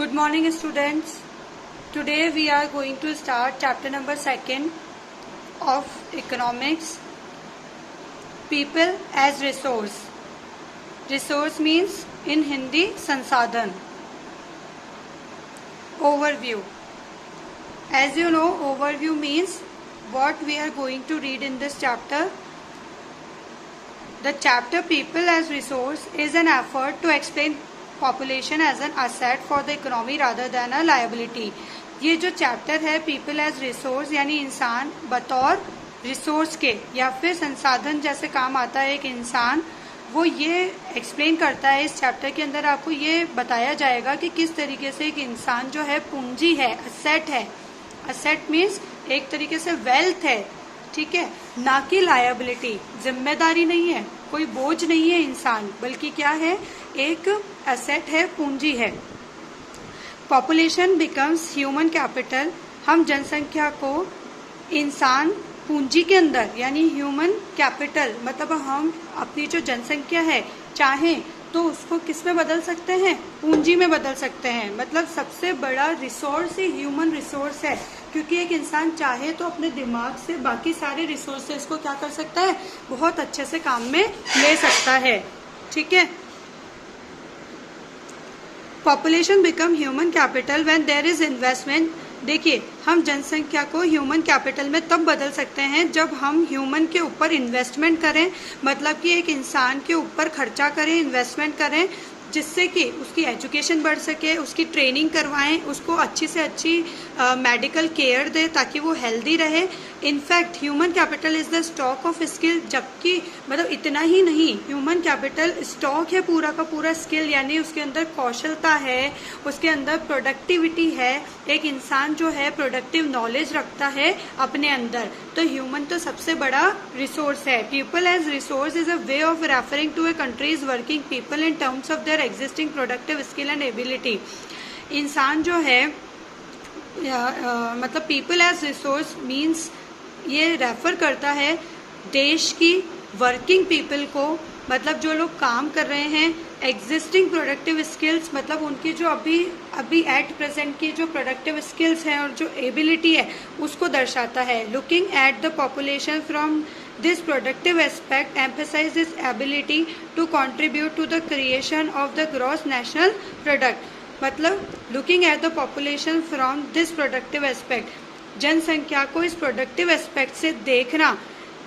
Good morning, students. Today we are going to start chapter number 2 of economics. People as resource. Resource means in Hindi संसाधन. Overview. As you know, overview means what we are going to read in this chapter. The chapter People as Resource is an effort to explain population as an asset for the economy rather than a liability. ये जो chapter है people as resource यानी इंसान बतौर resource के या फिर संसाधन जैसे काम आता है एक इंसान, वो ये एक्सप्लेन करता है। इस चैप्टर के अंदर आपको ये बताया जाएगा कि किस तरीके से एक इंसान जो है पूंजी है, असेट है। असेट मीन्स एक तरीके से वेल्थ है, ठीक है, ना कि लायबिलिटी। जिम्मेदारी नहीं है, कोई बोझ नहीं है इंसान, बल्कि क्या है, एक एसेट है, पूंजी है। Population becomes human capital. हम जनसंख्या को इंसान पूंजी के अंदर यानी ह्यूमन कैपिटल, मतलब हम अपनी जो जनसंख्या है चाहें तो उसको किस में बदल सकते हैं, पूंजी में बदल सकते हैं। मतलब सबसे बड़ा रिसोर्स ही ह्यूमन रिसोर्स है, क्योंकि एक इंसान चाहे तो अपने दिमाग से बाकी सारे रिसोर्सेस को क्या कर सकता है, बहुत अच्छे से काम में ले सकता है, ठीक है। Population become human capital when there is investment. देखिए, हम जनसंख्या को ह्यूमन कैपिटल में तब बदल सकते हैं जब हम ह्यूमन के ऊपर इन्वेस्टमेंट करें, मतलब कि एक इंसान के ऊपर खर्चा करें, इन्वेस्टमेंट करें, जिससे कि उसकी एजुकेशन बढ़ सके, उसकी ट्रेनिंग करवाएं, उसको अच्छी से अच्छी मेडिकल केयर दें ताकि वो हेल्दी रहे। In fact human capital is the stock of skill, जबकि मतलब इतना ही नहीं, ह्यूमन कैपिटल स्टॉक है पूरा का पूरा स्किल, यानी उसके अंदर कौशलता है, उसके अंदर प्रोडक्टिविटी है। एक इंसान जो है प्रोडक्टिव नॉलेज रखता है अपने अंदर, तो ह्यूमन तो सबसे बड़ा रिसोर्स है। People as resource is a way of referring to a country's working people in terms of their existing productive skill and ability. इंसान जो है मतलब पीपल एज रिसोर्स मीन्स ये रेफर करता है देश की वर्किंग पीपल को, मतलब जो लोग काम कर रहे हैं। एग्जिस्टिंग प्रोडक्टिव स्किल्स मतलब उनकी जो अभी एट प्रेजेंट की जो प्रोडक्टिव स्किल्स हैं और जो एबिलिटी है उसको दर्शाता है। Looking at the population from this productive aspect emphasize this ability to contribute to the creation of the gross national product. मतलब looking at the population from this productive aspect, जनसंख्या को इस प्रोडक्टिव एस्पेक्ट से देखना,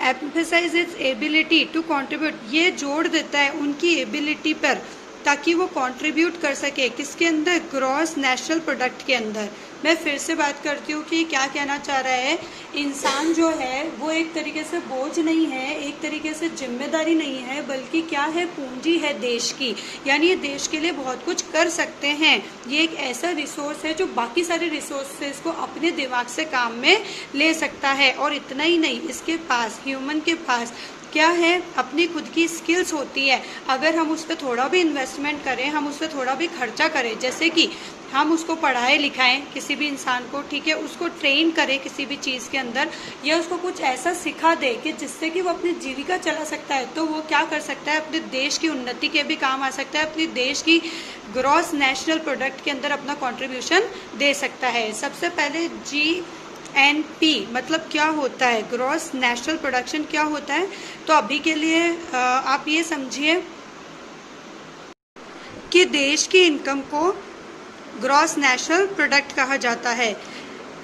emphasize its ability to contribute, ये जोड़ देता है उनकी एबिलिटी पर ताकि वो कंट्रीब्यूट कर सके किसके अंदर, ग्रॉस नेशनल प्रोडक्ट के अंदर। मैं फिर से बात करती हूँ कि क्या कहना चाह रहा है, इंसान जो है वो एक तरीके से बोझ नहीं है, एक तरीके से जिम्मेदारी नहीं है, बल्कि क्या है, पूंजी है देश की, यानी ये देश के लिए बहुत कुछ कर सकते हैं। ये एक ऐसा रिसोर्स है जो बाकी सारे रिसोर्सेज को अपने दिमाग से काम में ले सकता है। और इतना ही नहीं, इसके पास, ह्यूमन के पास क्या है, अपनी खुद की स्किल्स होती है। अगर हम उस पर थोड़ा भी इन्वेस्टमेंट करें, हम उस पर थोड़ा भी खर्चा करें, जैसे कि हम उसको पढ़ाएं लिखाएं किसी भी इंसान को, ठीक है, उसको ट्रेन करें किसी भी चीज़ के अंदर, या उसको कुछ ऐसा सिखा दे कि जिससे कि वो अपनी जीविका चला सकता है, तो वो क्या कर सकता है, अपने देश की उन्नति के भी काम आ सकता है, अपनी देश की ग्रॉस नेशनल प्रोडक्ट के अंदर अपना कॉन्ट्रीब्यूशन दे सकता है। सबसे पहले GNP मतलब क्या होता है, ग्रॉस नेशनल प्रोडक्शन क्या होता है, तो अभी के लिए आप ये समझिए कि देश की इनकम को ग्रॉस नेशनल प्रोडक्ट कहा जाता है,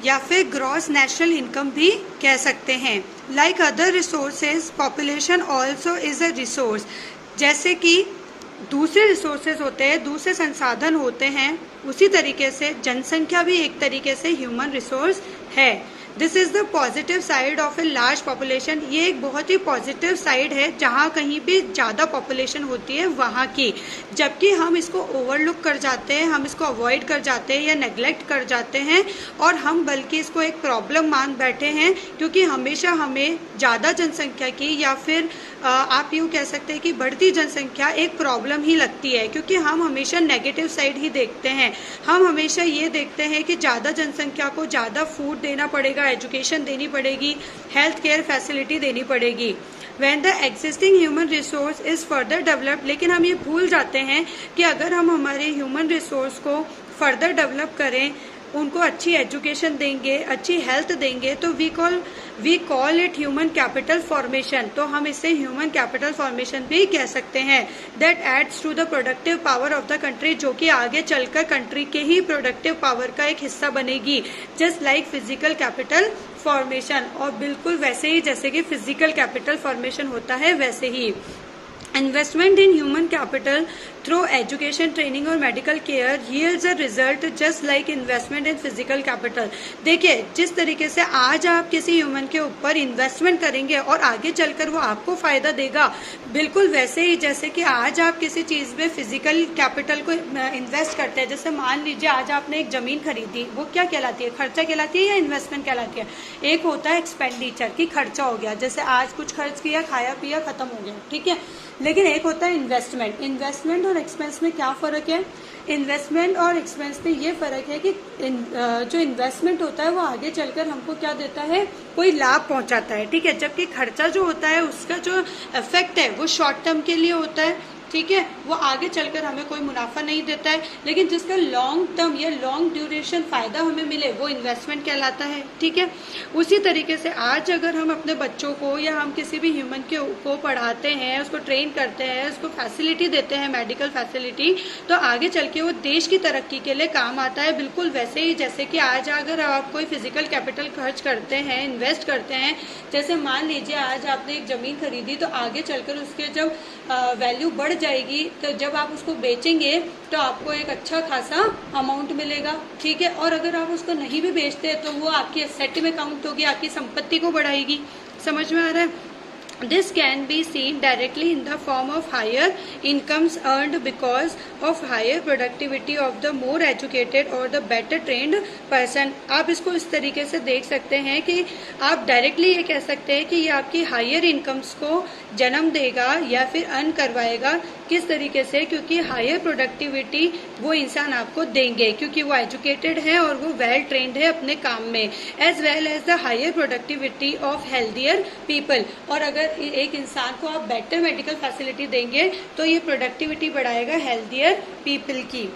या फिर ग्रॉस नेशनल इनकम भी कह सकते हैं। Like other resources, population also is a resource. जैसे कि दूसरे रिसोर्सेज होते हैं, दूसरे संसाधन होते हैं, उसी तरीके से जनसंख्या भी एक तरीके से ह्यूमन रिसोर्स है। This is the positive side of a large population. ये एक बहुत ही पॉजिटिव साइड है जहाँ कहीं भी ज़्यादा पॉपुलेशन होती है वहाँ की, जबकि हम इसको ओवरलुक कर जाते हैं, हम इसको अवॉइड कर जाते हैं या नेग्लेक्ट कर जाते हैं, और हम बल्कि इसको एक प्रॉब्लम मान बैठे हैं, क्योंकि हमेशा हमें ज़्यादा जनसंख्या की या फिर आप यूँ कह सकते हैं कि बढ़ती जनसंख्या एक प्रॉब्लम ही लगती है, क्योंकि हम हमेशा नेगेटिव साइड ही देखते हैं। हम हमेशा ये देखते हैं कि ज़्यादा जनसंख्या को ज़्यादा फूड देना पड़ेगा, एजुकेशन देनी पड़ेगी, हेल्थ केयर फैसिलिटी देनी पड़ेगी। when the existing human resource is further developed, लेकिन हम ये भूल जाते हैं कि अगर हम हमारे ह्यूमन रिसोर्स को फर्दर डेवलप करें, उनको अच्छी एजुकेशन देंगे, अच्छी हेल्थ देंगे, तो we call it human capital formation. तो हम इसे ह्यूमन कैपिटल फॉर्मेशन भी कह सकते हैं। That aids to the productive power of the country, जो कि आगे चलकर कंट्री के ही प्रोडक्टिव पावर का एक हिस्सा बनेगी, just like physical capital formation. और बिल्कुल वैसे ही जैसे कि फिजिकल कैपिटल फॉर्मेशन होता है वैसे ही investment in human capital through education, training और medical care yields a result just like investment in physical capital. देखिए, जिस तरीके से आज आप किसी ह्यूमन के ऊपर इन्वेस्टमेंट करेंगे और आगे चलकर वो आपको फायदा देगा, बिल्कुल वैसे ही जैसे कि आज आप किसी चीज में फिजिकल कैपिटल को इन्वेस्ट करते हैं। जैसे मान लीजिए आज आपने एक जमीन खरीदी, वो क्या कहलाती है, खर्चा कहलाती है या इन्वेस्टमेंट कहलाती है? एक होता है एक्सपेंडिचर की खर्चा हो गया, जैसे आज कुछ खर्च किया, खाया पिया, खत्म हो गया, ठीक है। लेकिन एक होता है इन्वेस्टमेंट। इन्वेस्टमेंट और एक्सपेंस में क्या फ़र्क है? इन्वेस्टमेंट और एक्सपेंस में ये फ़र्क है कि जो इन्वेस्टमेंट होता है वो आगे चलकर हमको क्या देता है, कोई लाभ पहुंचाता है, ठीक है। जबकि खर्चा जो होता है उसका जो इफेक्ट है वो शॉर्ट टर्म के लिए होता है, ठीक है, वो आगे चलकर हमें कोई मुनाफा नहीं देता है। लेकिन जिसका लॉन्ग टर्म या लॉन्ग ड्यूरेशन फायदा हमें मिले वो इन्वेस्टमेंट कहलाता है, ठीक है। उसी तरीके से आज अगर हम अपने बच्चों को या हम किसी भी ह्यूमन को पढ़ाते हैं, उसको ट्रेन करते हैं, उसको फैसिलिटी देते हैं, मेडिकल फैसिलिटी, तो आगे चल के वो देश की तरक्की के लिए काम आता है। बिल्कुल वैसे ही जैसे कि आज अगर आप कोई फिजिकल कैपिटल खर्च करते हैं, इन्वेस्ट करते हैं, जैसे मान लीजिए आज आपने एक ज़मीन खरीदी, तो आगे चलकर उसके जब वैल्यू बढ़ जाएगी, तो जब आप उसको बेचेंगे तो आपको एक अच्छा खासा अमाउंट मिलेगा, ठीक है। और अगर आप उसको नहीं भी बेचते तो वो आपकी एसेट में काउंट होगी, आपकी संपत्ति को बढ़ाएगी। समझ में आ रहा है? This can be seen directly in the form of higher incomes earned because of higher productivity of the more educated or the better trained person। आप इसको इस तरीके से देख सकते हैं कि आप डायरेक्टली ये कह सकते हैं कि ये आपकी हायर इनकम्स को जन्म देगा या फिर अर्न करवाएगा। किस तरीके से? क्योंकि हायर प्रोडक्टिविटी वो इंसान आपको देंगे, क्योंकि वो एजुकेटेड है और वो वेल ट्रेंड है अपने काम में, as well as the higher productivity of healthier people. और अगर एक इंसान को आप बेटर मेडिकल फैसिलिटी देंगे तो ये प्रोडक्टिविटी बढ़ाएगा हेल्थियर पीपल की।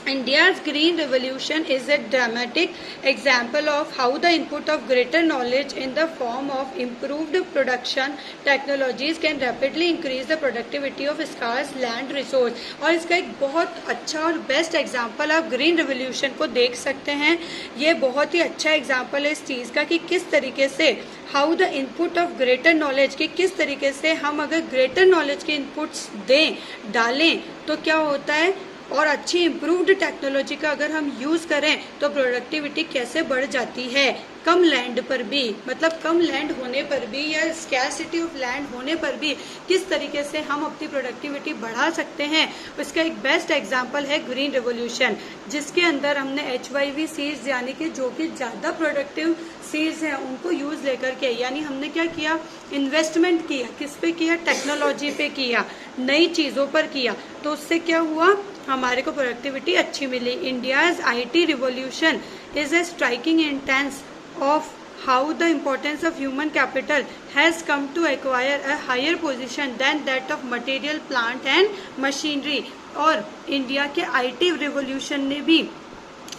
India's green revolution is a dramatic example of how the input of greater knowledge in the form of improved production technologies can rapidly increase the productivity of scarce land resource। और इसका एक बहुत अच्छा और best example आप green revolution को देख सकते हैं। ये बहुत ही अच्छा एग्जाम्पल है इस चीज़ का कि किस तरीके से how the input of greater knowledge, कि किस तरीके से हम अगर ग्रेटर नॉलेज के इनपुट्स दें, डालें, तो क्या होता है, और अच्छी इम्प्रूव्ड टेक्नोलॉजी का अगर हम यूज़ करें तो प्रोडक्टिविटी कैसे बढ़ जाती है कम लैंड पर भी, मतलब कम लैंड होने पर भी या स्कैरसिटी ऑफ लैंड होने पर भी किस तरीके से हम अपनी प्रोडक्टिविटी बढ़ा सकते हैं। उसका एक बेस्ट एग्जांपल है ग्रीन रिवोल्यूशन, जिसके अंदर हमने HYV सीड्स यानी कि जो कि ज़्यादा प्रोडक्टिव सीड्स हैं उनको यूज़ लेकर के, यानी हमने क्या किया, इन्वेस्टमेंट किया, किस पे किया, टेक्नोलॉजी पे किया, नई चीज़ों पर किया, तो उससे क्या हुआ, हमारे को प्रोडक्टिविटी अच्छी मिली। India's IT revolution is a striking instance of how the importance of human capital has come to acquire a higher position than that of material, plant and machinery। और इंडिया के IT रिवोल्यूशन ने भी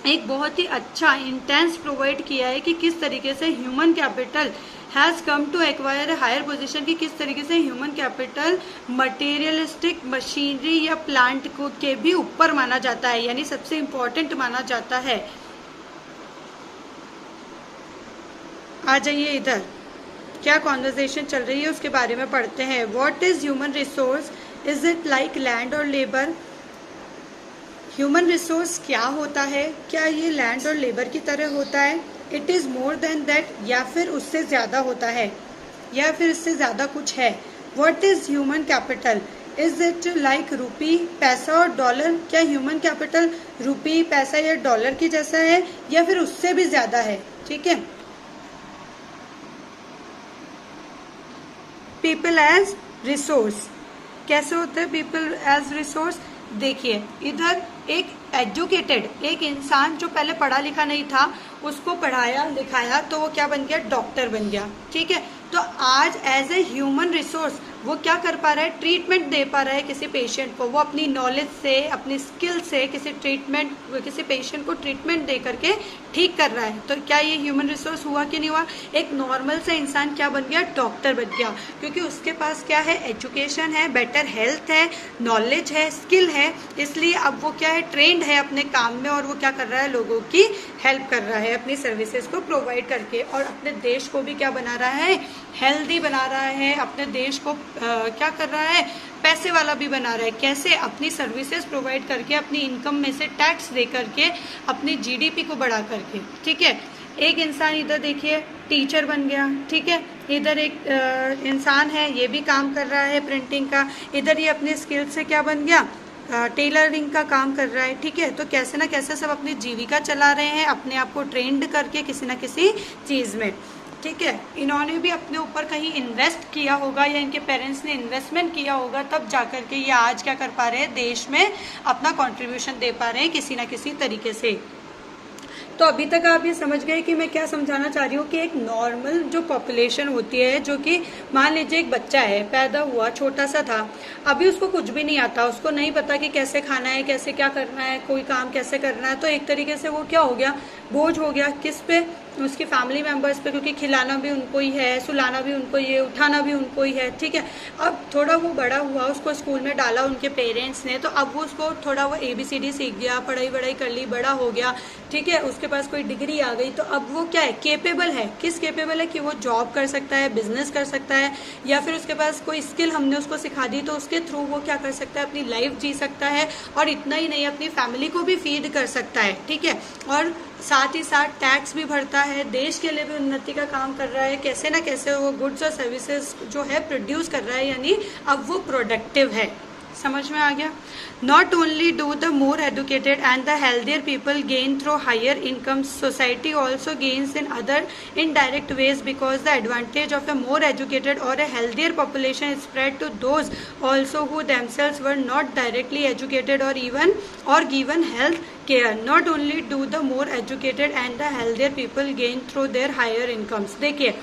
एक बहुत ही अच्छा intense provide किया है कि किस तरीके से human capital has come to acquire a higher position, की किस तरीके से ह्यूमन कैपिटल मटेरियलिस्टिक मशीनरी या प्लांट को के भी ऊपर माना जाता है, यानी सबसे इम्पोर्टेंट माना जाता है। आ जाइए इधर, क्या कॉन्वर्सेशन चल रही है उसके बारे में पढ़ते हैं। What is human resource, is it like land और लेबर। ह्यूमन रिसोर्स क्या होता है, क्या ये लैंड और लेबर की तरह होता है, it is more than that, या फिर उससे ज्यादा होता है, या फिर इससे ज्यादा कुछ है। What is human capital, is it like रूपी, पैसा और डॉलर। क्या ह्यूमन कैपिटल रूपी, पैसा या डॉलर की जैसा है या फिर उससे भी ज्यादा है, ठीक है। पीपल एज रिसोर्स, कैसे होते हैं पीपल एज रिसोर्स। देखिए इधर एक एजुकेटेड एक इंसान जो पहले पढ़ा लिखा नहीं था, उसको पढ़ाया लिखाया तो वो क्या बन गया, डॉक्टर बन गया, ठीक है। तो आज एज ए ह्यूमन रिसोर्स वो क्या कर पा रहा है, ट्रीटमेंट दे पा रहा है किसी पेशेंट को, वो अपनी नॉलेज से, अपनी स्किल से किसी पेशेंट को ट्रीटमेंट दे करके ठीक कर रहा है। तो क्या ये ह्यूमन रिसोर्स हुआ कि नहीं हुआ? एक नॉर्मल सा इंसान क्या बन गया, डॉक्टर बन गया, क्योंकि उसके पास क्या है, एजुकेशन है, बेटर हेल्थ है, नॉलेज है, स्किल है, इसलिए अब वो क्या है, ट्रेंड है अपने काम में, और वो क्या कर रहा है, लोगों की हेल्प कर रहा है अपनी सर्विसेज को प्रोवाइड करके, और अपने देश को भी क्या बना रहा है, हेल्दी बना रहा है, अपने देश को क्या कर रहा है, पैसे वाला भी बना रहा है। कैसे? अपनी सर्विसेज प्रोवाइड करके, अपनी इनकम में से टैक्स दे करके, अपनी जीडीपी को बढ़ा करके। ठीक है, एक इंसान इधर देखिए टीचर बन गया, ठीक है, इधर एक इंसान है ये भी काम कर रहा है प्रिंटिंग का, इधर ये अपने स्किल से क्या बन गया, टेलरिंग का काम कर रहा है। ठीक है, तो कैसे ना कैसे सब अपनी जीविका चला रहे हैं, अपने आप को ट्रेंड करके किसी ना किसी चीज़ में। ठीक है, इन्होंने भी अपने ऊपर कहीं इन्वेस्ट किया होगा, या इनके पेरेंट्स ने इन्वेस्टमेंट किया होगा, तब जाकर के ये आज क्या कर पा रहे हैं, देश में अपना कंट्रीब्यूशन दे पा रहे हैं किसी ना किसी तरीके से। तो अभी तक आप ये समझ गए कि मैं क्या समझाना चाह रही हूँ कि एक नॉर्मल जो पॉपुलेशन होती है, जो कि मान लीजिए एक बच्चा है, पैदा हुआ, छोटा सा था, अभी उसको कुछ भी नहीं आता, उसको नहीं पता कि कैसे खाना है, कैसे क्या करना है, कोई काम कैसे करना है, तो एक तरीके से वो क्या हो गया, बोझ हो गया, किस पे, उसकी फैमिली मेंबर्स पे, क्योंकि खिलाना भी उनको ही है, सुलाना भी उनको ही है, उठाना भी उनको ही है। ठीक है, अब थोड़ा वो बड़ा हुआ, उसको स्कूल में डाला उनके पेरेंट्स ने, तो अब वो उसको थोड़ा वो ABCD सीख गया, पढ़ाई कर ली, बड़ा हो गया, ठीक है, उसके पास कोई डिग्री आ गई, तो अब वो क्या है, केपेबल है, किस केपेबल है कि वो जॉब कर सकता है, बिजनेस कर सकता है, या फिर उसके पास कोई स्किल हमने उसको सिखा दी, तो उसके थ्रू वो क्या कर सकता है, अपनी लाइफ जी सकता है, और इतना ही नहीं, अपनी फैमिली को भी फीड कर सकता है। ठीक है, और साथ ही साथ टैक्स भी भरता है, देश के लिए भी उन्नति का काम कर रहा है, कैसे ना कैसे वो गुड्स और सर्विसेज जो है प्रोड्यूस कर रहा है, यानी अब वो प्रोडक्टिव है। समझ में आ गया? Not only do the more educated and the healthier people gain through higher incomes, society also gains in other indirect ways, because the advantage of a more educated or a healthier population is spread to those also who themselves were not directly educated or given health care. Not only do the more educated and the healthier people gain through their higher incomes. देखिए,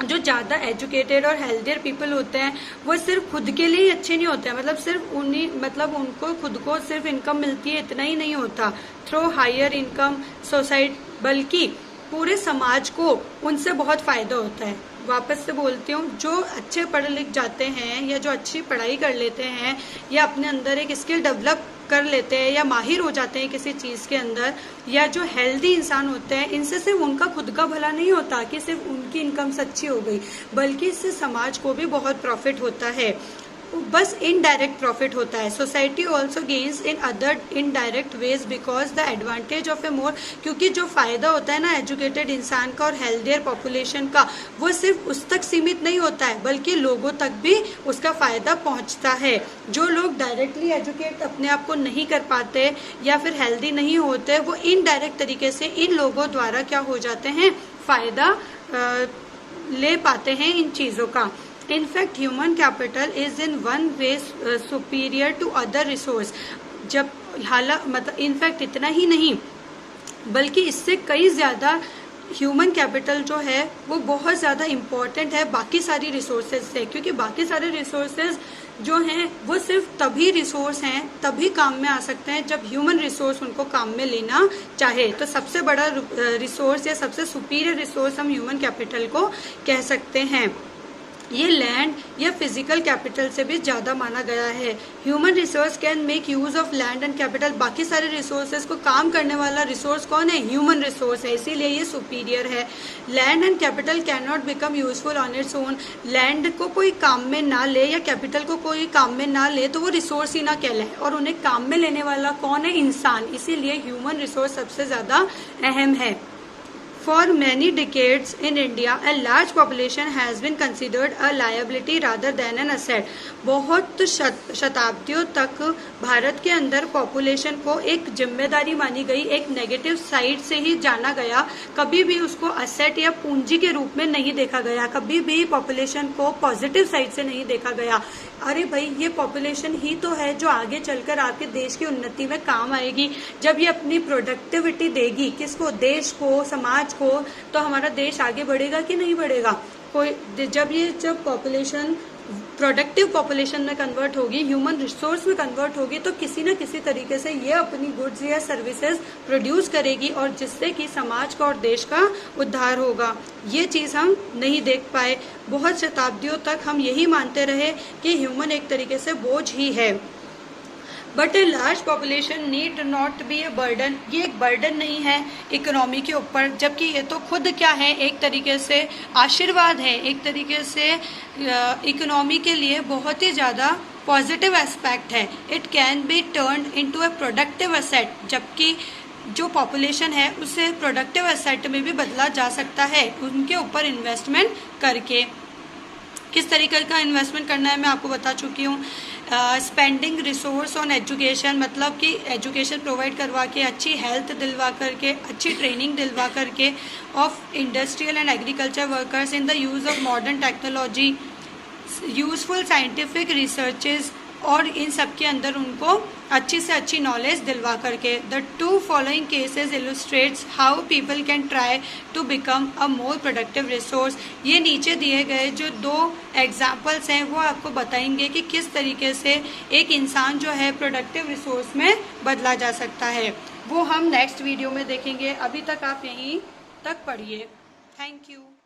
जो ज़्यादा educated और healthier people होते हैं वो सिर्फ खुद के लिए ही अच्छे नहीं होते हैं, मतलब उनको खुद को सिर्फ इनकम मिलती है इतना ही नहीं होता, थ्रू हायर इनकम सोसाइटी, बल्कि पूरे समाज को उनसे बहुत फायदा होता है। वापस से बोलती हूँ, जो अच्छे पढ़ लिख जाते हैं, या जो अच्छी पढ़ाई कर लेते हैं, या अपने अंदर एक स्किल डेवलप कर लेते हैं, या माहिर हो जाते हैं किसी चीज़ के अंदर, या जो हेल्दी इंसान होते हैं, इनसे सिर्फ उनका खुद का भला नहीं होता कि सिर्फ उनकी इनकम अच्छी हो गई, बल्कि इससे समाज को भी बहुत प्रॉफिट होता है, बस इनडायरेक्ट प्रॉफिट होता है। Society also gains in other indirect ways because the advantage of a more, क्योंकि जो फायदा होता है ना एजुकेटेड इंसान का और हेल्थियर पॉपुलेशन का, वो सिर्फ उस तक सीमित नहीं होता है, बल्कि लोगों तक भी उसका फायदा पहुंचता है। जो लोग डायरेक्टली एजुकेट अपने आप को नहीं कर पाते या फिर हेल्दी नहीं होते, वो इनडायरेक्ट तरीके से इन लोगों द्वारा क्या हो जाते हैं, फायदा ले पाते हैं इन चीज़ों का। In fact, human capital is in one way superior to other resource. जब मतलब इनफैक्ट इतना ही नहीं, बल्कि इससे कई ज़्यादा ह्यूमन कैपिटल जो है वो बहुत ज़्यादा इम्पॉर्टेंट है बाकी सारी रिसोर्सेज से, क्योंकि बाकी सारे रिसोर्सेज जो हैं वो सिर्फ तभी रिसोर्स हैं, तभी काम में आ सकते हैं जब ह्यूमन रिसोर्स उनको काम में लेना चाहे। तो सबसे बड़ा रिसोर्स या सबसे सुपीरियर रिसोर्स हम ह्यूमन कैपिटल को कह सकते हैं। ये लैंड या फिजिकल कैपिटल से भी ज़्यादा माना गया है। Human resource can make use of land and capital. बाकी सारे रिसोर्सेज को काम करने वाला रिसोर्स कौन है? ह्यूमन रिसोर्स है, इसीलिए ये सुपीरियर है। Land and capital can not become useful on its own. Land को कोई काम में ना ले या कैपिटल को कोई काम में ना ले तो वो रिसोर्स ही ना कहलाए, और उन्हें काम में लेने वाला कौन है? इंसान। इसीलिए ह्यूमन रिसोर्स सबसे ज़्यादा अहम है। For many decades in India, a large population has been considered a liability rather than an asset. बहुत शताब्दियों तक भारत के अंदर पॉपुलेशन को एक जिम्मेदारी मानी गई, एक नेगेटिव साइड से ही जाना गया। कभी भी उसको असेट या पूंजी के रूप में नहीं देखा गया, कभी भी पॉपुलेशन को पॉजिटिव साइड से नहीं देखा गया। अरे भाई, ये पॉपुलेशन ही तो है जो आगे चलकर आपके देश की उन्नति में काम आएगी। जब ये अपनी प्रोडक्टिविटी देगी किसको? देश को, समाज को, तो हमारा देश आगे बढ़ेगा कि नहीं बढ़ेगा? जब पॉपुलेशन प्रोडक्टिव पॉपुलेशन में कन्वर्ट होगी, ह्यूमन रिसोर्स में कन्वर्ट होगी, तो किसी न किसी तरीके से ये अपनी गुड्स या सर्विसेज प्रोड्यूस करेगी और जिससे कि समाज का और देश का उद्धार होगा। ये चीज़ हम नहीं देख पाए। बहुत शताब्दियों तक हम यही मानते रहे कि ह्यूमन एक तरीके से बोझ ही है। But a large population need not be a burden, ये एक बर्डन नहीं है इकोनॉमी के ऊपर, जबकि ये तो खुद क्या है, एक तरीके से आशीर्वाद है, एक तरीके से इकोनॉमी के लिए बहुत ही ज़्यादा पॉजिटिव एस्पेक्ट है। It can be turned into A productive asset, जबकि जो पॉपुलेशन है उसे प्रोडक्टिव एसेट में भी बदला जा सकता है उनके ऊपर इन्वेस्टमेंट करके। किस तरीके का इन्वेस्टमेंट करना है मैं आपको बता चुकी हूँ। स्पेंडिंग रिसोर्स ऑन एजुकेशन, मतलब कि एजुकेशन प्रोवाइड करवा के, अच्छी हेल्थ दिलवा करके, अच्छी ट्रेनिंग दिलवा करके of industrial and agriculture workers in the use of modern technology, useful scientific researches, और इन सब के अंदर उनको अच्छी से अच्छी नॉलेज दिलवा करके। The two following cases illustrates how people can try to become a more productive resource. ये नीचे दिए गए जो 2 एग्जाम्पल्स हैं वो आपको बताएंगे कि किस तरीके से एक इंसान जो है प्रोडक्टिव रिसोर्स में बदला जा सकता है। वो हम नेक्स्ट वीडियो में देखेंगे। अभी तक आप यहीं तक पढ़िए। Thank you.